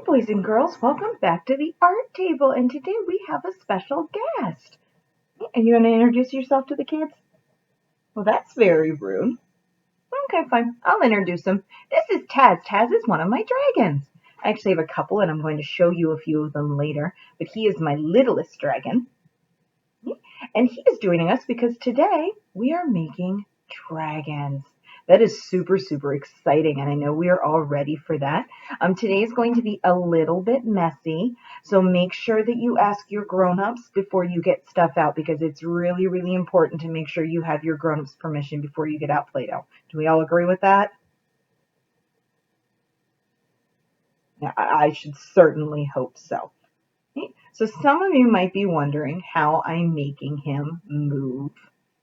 boys and girls, welcome back to the art table, and today we have a special guest. And you want to introduce yourself to the kids? Well, that's very rude. Okay, fine. I'll introduce him. This is Taz. Taz is one of my dragons. I actually have a couple, and I'm going to show you a few of them later, but he is my littlest dragon. And he is joining us because today we are making dragons. That is super, super exciting, and I know we are all ready for that. Today is going to be a little bit messy, so make sure that you ask your grown-ups before you get stuff out, because it's really, really important to make sure you have your grown-ups' permission before you get out Play-Doh. Do we all agree with that? Yeah, I should certainly hope so. So some of you might be wondering how I'm making him move.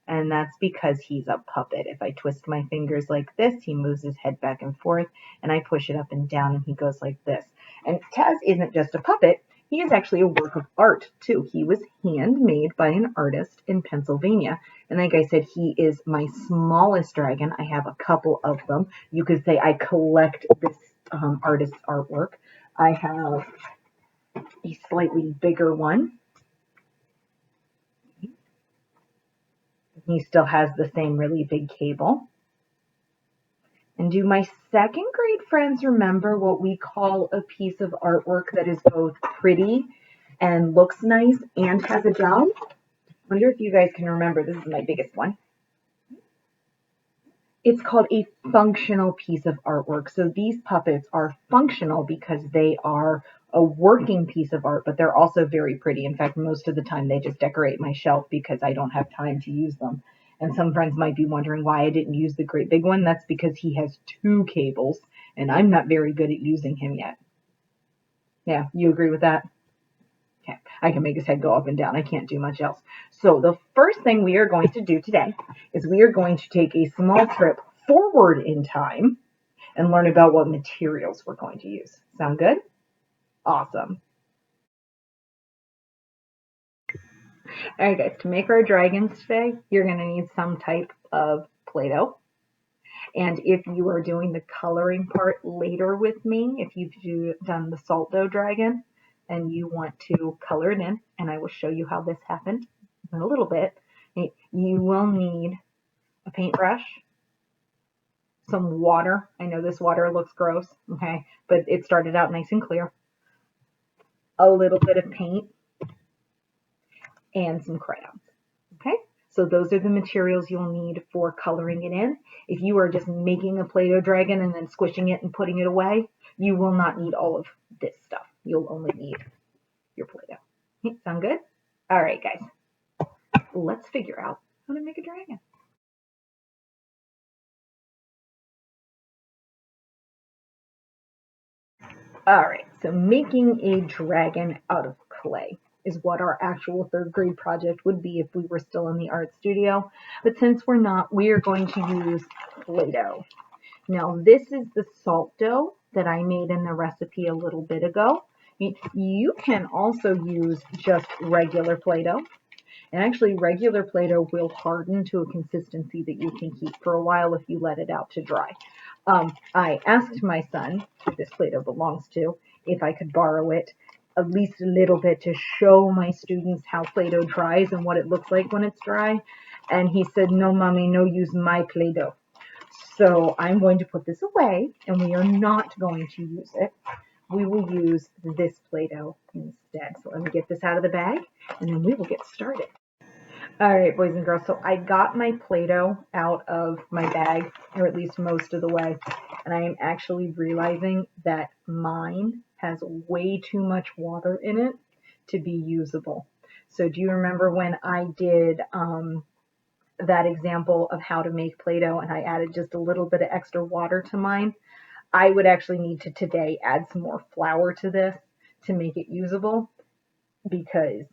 And that's because he's a puppet. If I twist my fingers like this, he moves his head back and forth, and I push it up and down, and he goes like this. And Taz isn't just a puppet. He is actually a work of art, too. He was handmade by an artist in Pennsylvania. And like I said, he is my smallest dragon. I have a couple of them. You could say I collect this artist's artwork. I have a slightly bigger one. He still has the same really big cable. And do my second grade friends remember what we call a piece of artwork that is both pretty and looks nice and has a job? I wonder if you guys can remember. This is my biggest one. It's called a functional piece of artwork. So these puppets are functional because they are a working piece of art, but they're also very pretty. In fact, most of the time they just decorate my shelf because I don't have time to use them. And some friends might be wondering why I didn't use the great big one. That's because he has 2 cables, and I'm not very good at using him yet. Yeah, you agree with that? Okay, I can make his head go up and down. I can't do much else. So the first thing we are going to do today is we are going to take a small trip forward in time and learn about what materials we're going to use. Sound good? Awesome. All right, guys, to make our dragons today, you're going to need some type of Play-Doh. And if you are doing the coloring part later with me, if you've done the salt dough dragon and you want to color it in, and I will show you how this happened in a little bit, you will need a paintbrush, some water. I know this water looks gross, okay, but it started out nice and clear. A little bit of paint and some crayons, okay? So those are the materials you'll need for coloring it in. If you are just making a Play-Doh dragon and then squishing it and putting it away, you will not need all of this stuff. You'll only need your Play-Doh. Sound good? All right, guys. Let's figure out how to make a dragon. All right, so making a dragon out of clay is what our actual 3rd grade project would be if we were still in the art studio. But since we're not, we are going to use Play-Doh. Now, this is the salt dough that I made in the recipe a little bit ago. You can also use just regular Play-Doh. And actually, regular Play-Doh will harden to a consistency that you can keep for a while if you let it out to dry. I asked my son, who this Play-Doh belongs to, if I could borrow it at least a little bit to show my students how Play-Doh dries and what it looks like when it's dry. And he said, no, Mommy, no use my Play-Doh. So I'm going to put this away, and we are not going to use it. We will use this Play-Doh instead. So let me get this out of the bag, and then we will get started. All right, boys and girls, so I got my Play-Doh out of my bag, or at least most of the way, and I am actually realizing that mine has way too much water in it to be usable. So do you remember when I did that example of how to make Play-Doh and I added just a little bit of extra water to mine? I would actually need to today add some more flour to this to make it usable because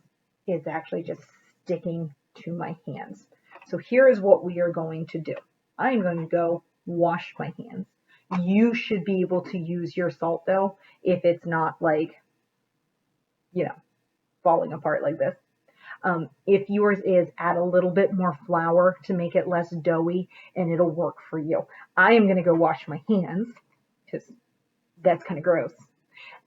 it's actually just sticking to my hands. So here is what we are going to do. I'm going to go wash my hands. You should be able to use your salt dough if it's not like, falling apart like this. If yours is, add a little bit more flour to make it less doughy and it'll work for you. I am going to go wash my hands because that's kind of gross.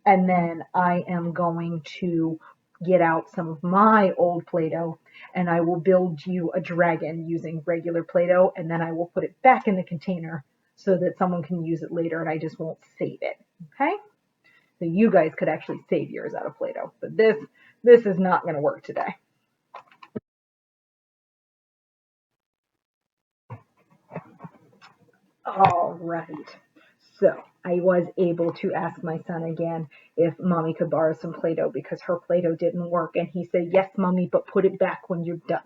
And then I am going to get out some of my old Play-Doh and I will build you a dragon using regular Play-Doh, and then I will put it back in the container so that someone can use it later and I just won't save it. Okay? So you guys could actually save yours out of Play-Doh, but this is not going to work today. All right. So I was able to ask my son again if mommy could borrow some Play-Doh because her Play-Doh didn't work. And he said, yes, mommy, but put it back when you're done.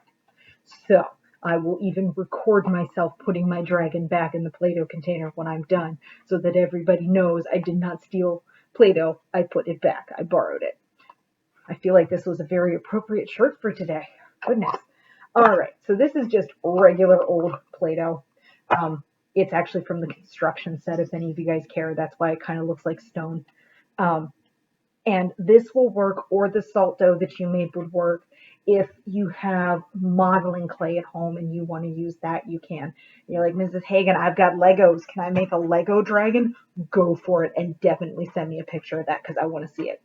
So I will even record myself putting my dragon back in the Play-Doh container when I'm done so that everybody knows I did not steal Play-Doh. I put it back. I borrowed it. I feel like this was a very appropriate shirt for today. Goodness. All right. So this is just regular old Play-Doh. It's actually from the construction set, if any of you guys care. That's why it kind of looks like stone. And this will work, or the salt dough that you made would work. If you have modeling clay at home and you want to use that, you can. You're like, Mrs. Hagen, I've got Legos. Can I make a Lego dragon? Go for it, and definitely send me a picture of that because I want to see it.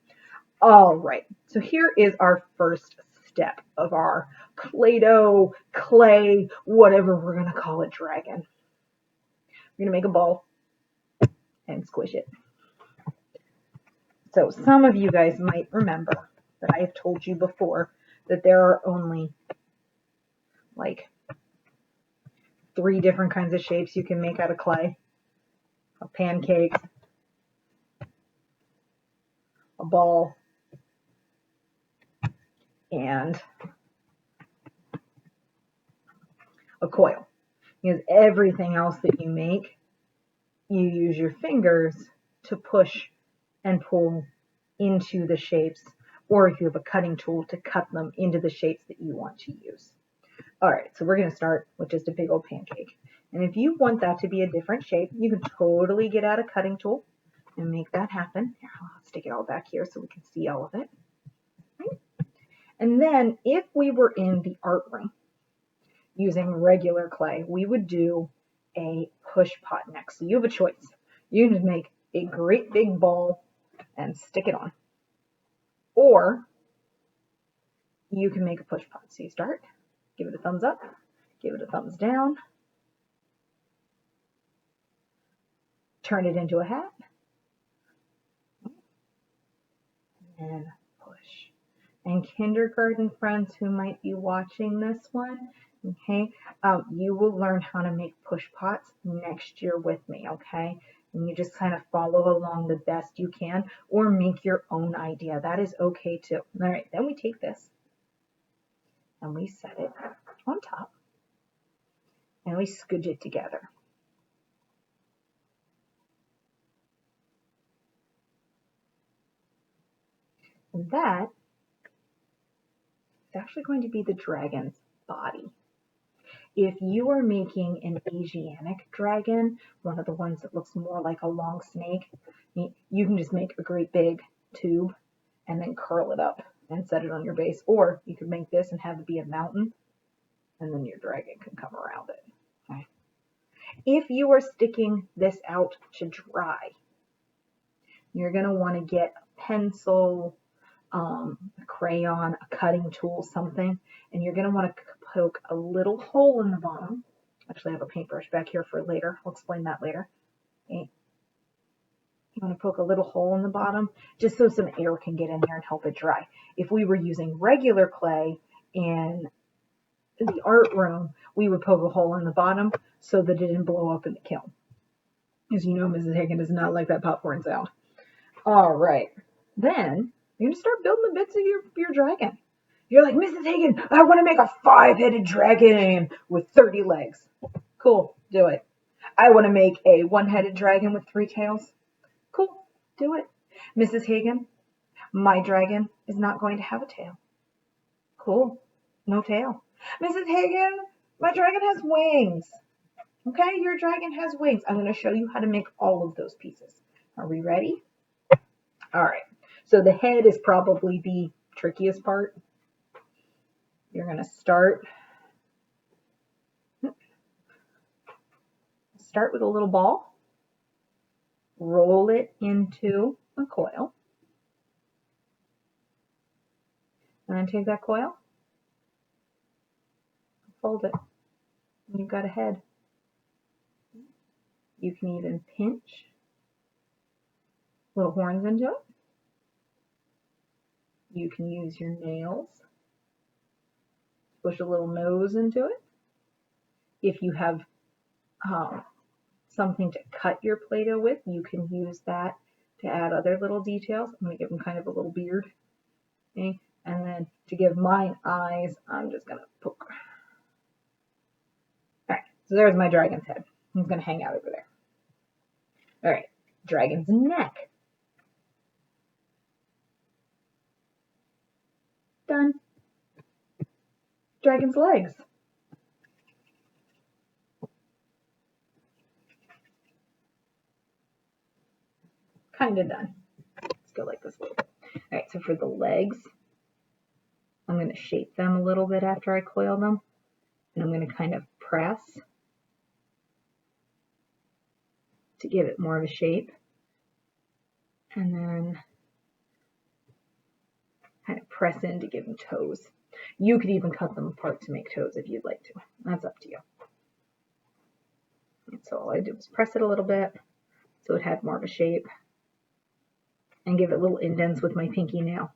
All right, so here is our first step of our Play-Doh, clay, whatever we're going to call it, dragon. We're going to make a ball and squish it. So some of you guys might remember that I have told you before that there are only like 3 different kinds of shapes you can make out of clay. A pancake, a ball, and a coil. Because everything else that you make, you use your fingers to push and pull into the shapes, or if you have a cutting tool to cut them into the shapes that you want to use. All right, so we're going to start with just a big old pancake. And if you want that to be a different shape, you can totally get out a cutting tool and make that happen. Here, I'll stick it all back here so we can see all of it. Okay. And then if we were in the art room using regular clay, we would do a push pot next. So you have a choice. You can make a great big ball and stick it on. Or you can make a push pot. So you start, give it a thumbs up, give it a thumbs down, turn it into a hat, and push. And kindergarten friends who might be watching this one, okay, you will learn how to make push pots next year with me, okay? And you just kind of follow along the best you can, or make your own idea. That is okay too. All right, then we take this and we set it on top and we scooch it together. And that is actually going to be the dragon's body. If you are making an Asiatic dragon, one of the ones that looks more like a long snake, you can just make a great big tube and then curl it up and set it on your base. Or you could make this and have it be a mountain, and then your dragon can come around it. Okay. If you are sticking this out to dry, you're going to want to get a pencil, a crayon, a cutting tool, something, and you're going to want to poke a little hole in the bottom. Actually, I have a paintbrush back here for later. I'll explain that later. Okay. You want to poke a little hole in the bottom just so some air can get in there and help it dry. If we were using regular clay in the art room, we would poke a hole in the bottom so that it didn't blow up in the kiln. As you know, Mrs. Hagen does not like that popcorn sound. All right. Then you're going to start building the bits of your dragon. You're like, Mrs. Hagen, I want to make a 5-headed dragon with 30 legs. Cool, do it. I want to make a 1-headed dragon with 3 tails. Cool, do it. Mrs. Hagen, my dragon is not going to have a tail. Cool, no tail. Mrs. Hagen, my dragon has wings. Okay, your dragon has wings. I'm going to show you how to make all of those pieces. Are we ready? All right, so the head is probably the trickiest part. You're going to start with a little ball, roll it into a coil, And then take that coil, fold it, and you've got a head. You can even pinch little horns into it. You can use your nails, push a little nose into it. If you have something to cut your Play-Doh with, you can use that to add other little details. I'm going to give him kind of a little beard. Okay? And then to give mine eyes, I'm just going to poke. All right, so there's my dragon's head. He's going to hang out over there. All right, dragon's neck. Done. Dragon's legs. Kind of done. Let's go like this a little bit. All right, so for the legs, I'm going to shape them a little bit after I coil them. And I'm going to kind of press to give it more of a shape. And then kind of press in to give them toes. You could even cut them apart to make toes if you'd like to. That's up to you. And so all I do is press it a little bit so it had more of a shape and give it little indents with my pinky nail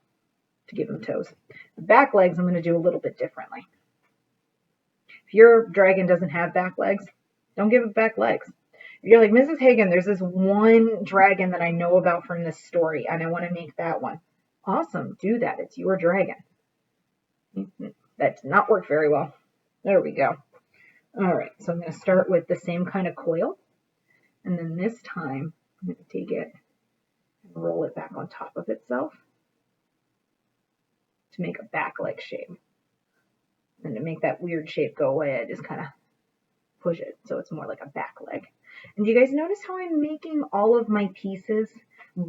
to give them toes. The back legs I'm going to do a little bit differently. If your dragon doesn't have back legs, don't give it back legs. If you're like, Mrs. Hagen, there's this one dragon that I know about from this story and I want to make that one. Awesome, do that. It's your dragon. That did not work very well. There we go. All right, so I'm going to start with the same kind of coil. And then this time, I'm going to take it and roll it back on top of itself to make a back leg shape. And to make that weird shape go away, I just kind of push it so it's more like a back leg. And do you guys notice how I'm making all of my pieces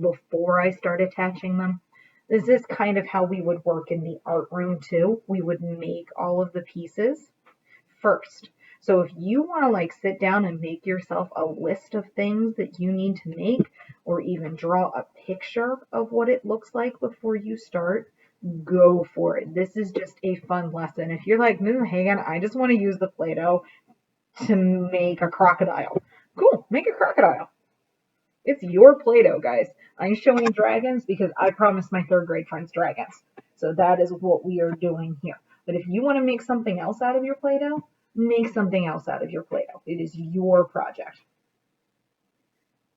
before I start attaching them? This is kind of how we would work in the art room too. We would make all of the pieces first. So if you want to like sit down and make yourself a list of things that you need to make, or even draw a picture of what it looks like before you start, go for it. This is just a fun lesson. If you're like, Mrs. Hagen, I just want to use the Play-Doh to make a crocodile. Cool, make a crocodile. It's your Play-Doh, guys. I'm showing dragons because I promised my third grade friends dragons. So that is what we are doing here. But if you want to make something else out of your Play-Doh, make something else out of your Play-Doh. It is your project.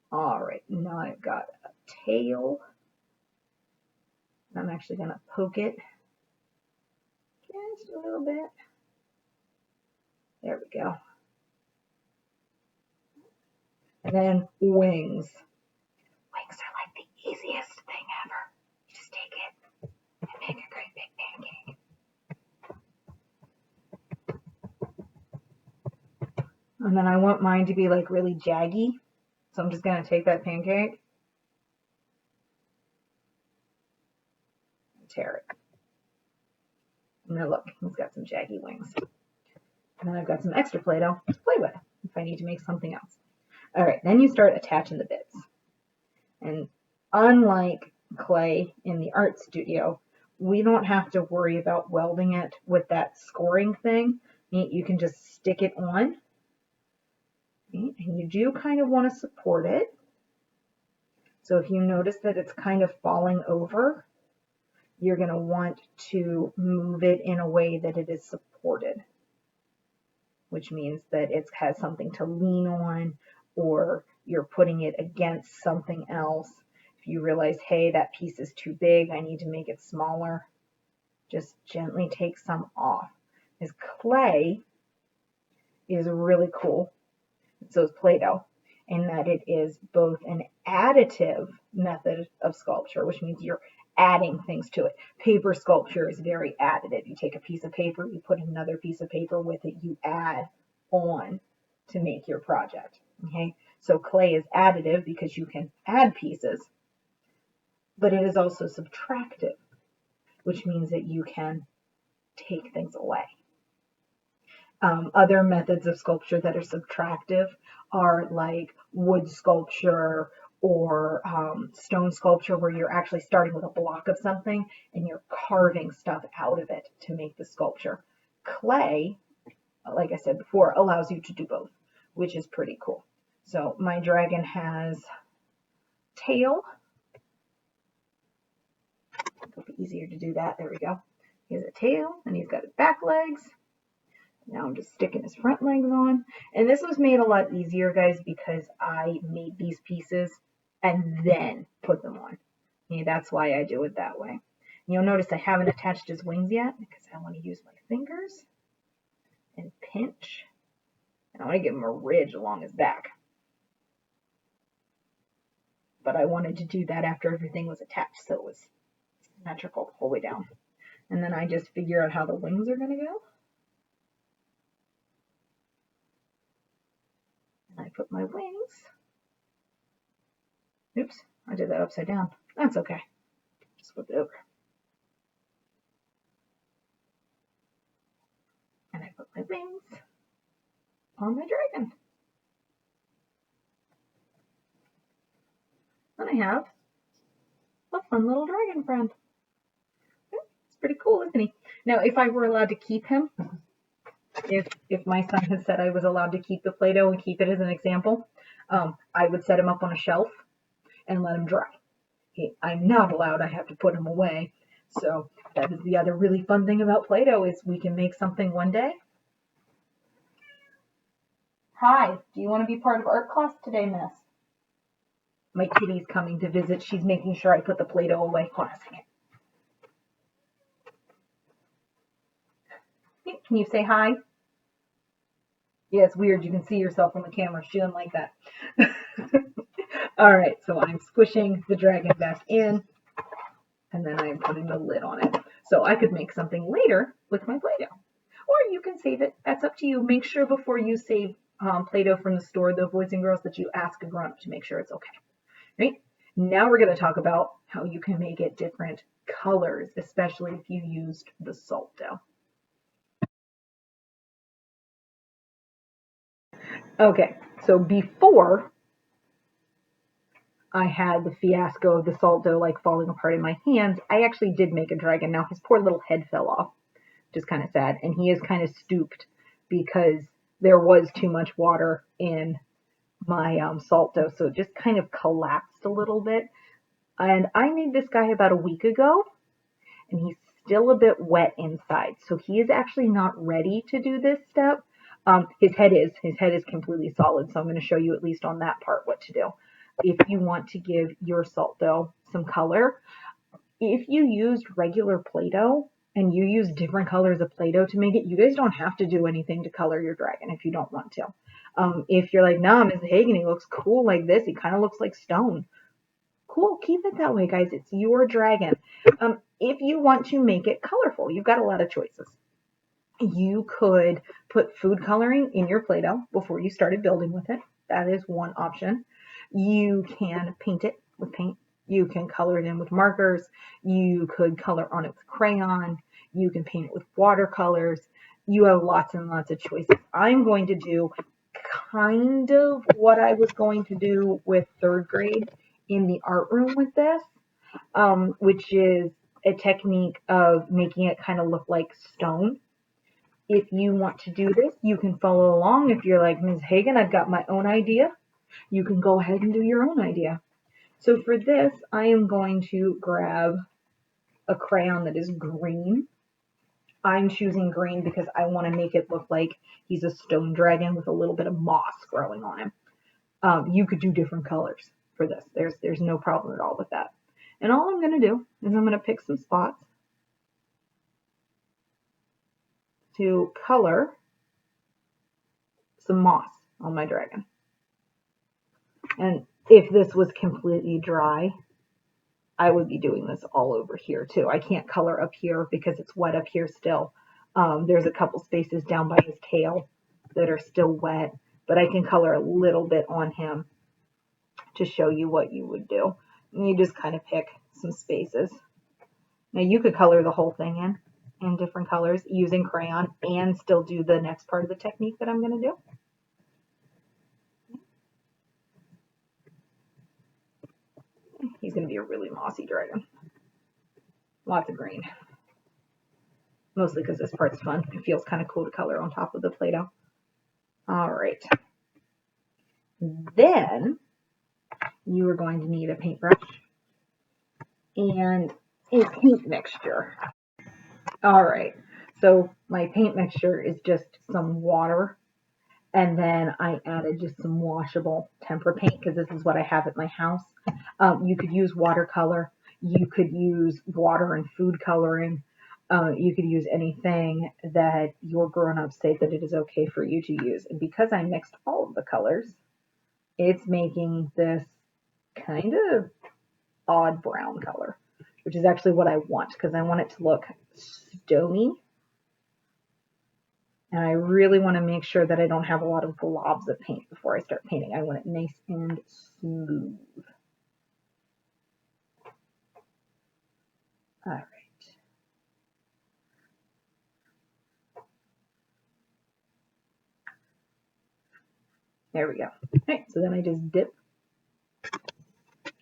All right, now I've got a tail. I'm actually going to poke it just a little bit. There we go. And then wings. Wings are like the easiest thing ever. You just take it and make a great big pancake. And then I want mine to be like really jaggy. So I'm just going to take that pancake and tear it. And then look, he's got some jaggy wings. And then I've got some extra Play-Doh to play with if I need to make something else. All right, then you start attaching the bits. And unlike clay in the art studio, we don't have to worry about welding it with that scoring thing. You can just stick it on. And you do kind of want to support it. So if you notice that it's kind of falling over, you're going to want to move it in a way that it is supported, which means that it has something to lean on, or you're putting it against something else. If you realize, hey, that piece is too big, I need to make it smaller, just gently take some off. Because clay is really cool. So is Play-Doh, in that it is both an additive method of sculpture, which means you're adding things to it. Paper sculpture is very additive. You take a piece of paper, you put another piece of paper with it, you add on to make your project. Okay, so clay is additive because you can add pieces, but it is also subtractive, which means that you can take things away. Other methods of sculpture that are subtractive are like wood sculpture or stone sculpture where you're actually starting with a block of something and you're carving stuff out of it to make the sculpture. Clay, like I said before, allows you to do both, which is pretty cool. So my dragon has tail. It'll be easier to do that. There we go. He has a tail and he's got his back legs. Now I'm just sticking his front legs on. And this was made a lot easier, guys, because I made these pieces and then put them on. Yeah, that's why I do it that way. And you'll notice I haven't attached his wings yet because I want to use my fingers and pinch. And I want to give him a ridge along his back. But I wanted to do that after everything was attached, so it was symmetrical the whole way down. And then I just figure out how the wings are going to go. And I put my wings. Oops, I did that upside down. That's okay. Just flip it over. And I put my wings on my dragon. And I have a fun little dragon friend. It's pretty cool, isn't he? Now, if I were allowed to keep him, if my son had said I was allowed to keep the Play-Doh and keep it as an example, I would set him up on a shelf and let him dry. I'm not allowed, I have to put him away. So that is the other really fun thing about Play-Doh is we can make something one day. Hi, do you want to be part of art class today, miss? My kitty's coming to visit. She's making sure I put the Play-Doh away. Hold on a second. Can you say hi? Yeah, it's weird. You can see yourself on the camera. She doesn't like that. All right, so I'm squishing the dragon back in, and then I'm putting the lid on it. So I could make something later with my Play-Doh. Or you can save it. That's up to you. Make sure before you save Play-Doh from the store, the boys and girls, that you ask a grown-up to make sure it's okay. Right? Now we're going to talk about how you can make it different colors, especially if you used the salt dough. Okay, so before I had the fiasco of the salt dough like falling apart in my hands, I actually did make a dragon. Now his poor little head fell off, which is kind of sad, and he is kind of stooped because there was too much water in my salt dough, so it just kind of collapsed a little bit. And I made this guy about a week ago, and he's still a bit wet inside, so he is actually not ready to do this step. His head is completely solid, so I'm going to show you at least on that part what to do. If you want to give your salt dough some color, if you used regular Play-Doh and you use different colors of Play-Doh to make it, you guys don't have to do anything to color your dragon if you don't want to. If you're like, nah, Ms. Hagen, he looks cool like this, he kind of looks like stone. Cool, keep it that way, guys. It's your dragon. If you want to make it colorful, you've got a lot of choices. You could put food coloring in your Play-Doh before you started building with it. That is one option. You can paint it with paint. You can color it in with markers. You could color on it with crayon. You can paint it with watercolors. You have lots and lots of choices. I'm going to do kind of what I was going to do with third grade in the art room with this, which is a technique of making it kind of look like stone. If you want to do this, you can follow along. If you're like, Ms. Hagen, I've got my own idea, you can go ahead and do your own idea. So for this, I am going to grab a crayon that is green. I'm choosing green because I want to make it look like he's a stone dragon with a little bit of moss growing on him. You could do different colors for this. There's no problem at all with that. And all I'm going to do is I'm going to pick some spots to color some moss on my dragon. And if this was completely dry, I would be doing this all over here too. I can't color up here because it's wet up here still. There's a couple spaces down by his tail that are still wet, but I can color a little bit on him to show you what you would do. And you just kind of pick some spaces. Now you could color the whole thing in different colors using crayon and still do the next part of the technique that I'm going to do. going to be a really mossy dragon. Lots of green. Mostly because this part's fun. It feels kind of cool to color on top of the Play-Doh. All right. Then you are going to need a paintbrush and a paint mixture. All right. So my paint mixture is just some water. And then I added just some washable tempera paint because this is what I have at my house. You could use watercolor. You could use water and food coloring. You could use anything that your grown-ups say that it is okay for you to use. And because I mixed all of the colors, it's making this kind of odd brown color, which is actually what I want because I want it to look stony. And I really want to make sure that I don't have a lot of globs of paint before I start painting. I want it nice and smooth. All right. There we go. All right, so then I just dip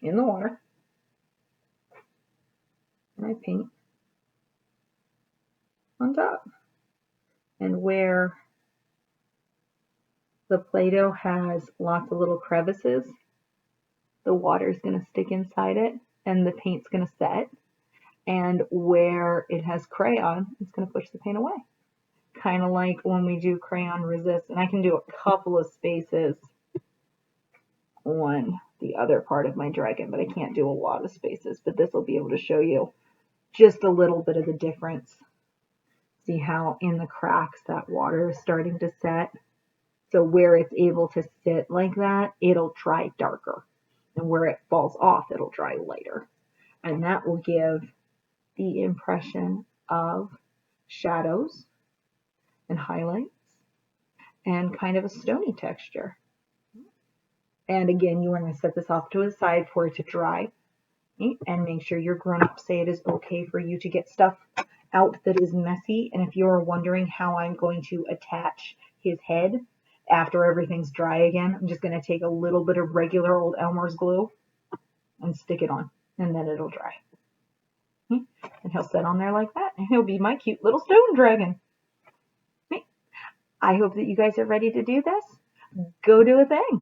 in the water and I paint on top. And where the Play-Doh has lots of little crevices, the water is going to stick inside it and the paint's going to set. And where it has crayon, it's going to push the paint away. Kind of like when we do crayon resist. And I can do a couple of spaces on the other part of my dragon, but I can't do a lot of spaces. But this will be able to show you just a little bit of the difference. See how in the cracks that water is starting to set? So where it's able to sit like that, it'll dry darker. And where it falls off, it'll dry lighter. And that will give the impression of shadows and highlights and kind of a stony texture. And again, you want to set this off to the side for it to dry. And make sure your grown-ups say it is okay for you to get stuff out that is messy. And if you're wondering how I'm going to attach his head after everything's dry again, I'm just going to take a little bit of regular old Elmer's glue and stick it on, and then it'll dry. And he'll sit on there like that, and he'll be my cute little stone dragon. I hope that you guys are ready to do this. Go do a thing.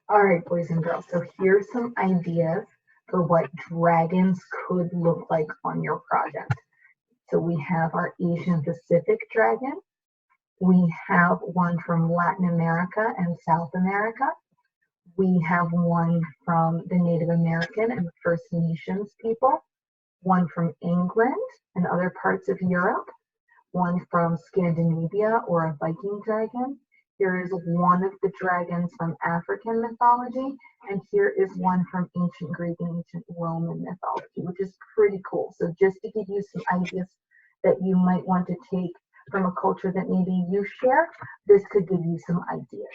All right, boys and girls, so here's some ideas for what dragons could look like on your project. So we have our Asian Pacific dragon. We have one from Latin America and South America. We have one from the Native American and First Nations people, one from England and other parts of Europe, one from Scandinavia or a Viking dragon. Here is one of the dragons from African mythology, and here is one from ancient Greek and ancient Roman mythology, which is pretty cool. So just to give you some ideas that you might want to take from a culture that maybe you share, this could give you some ideas.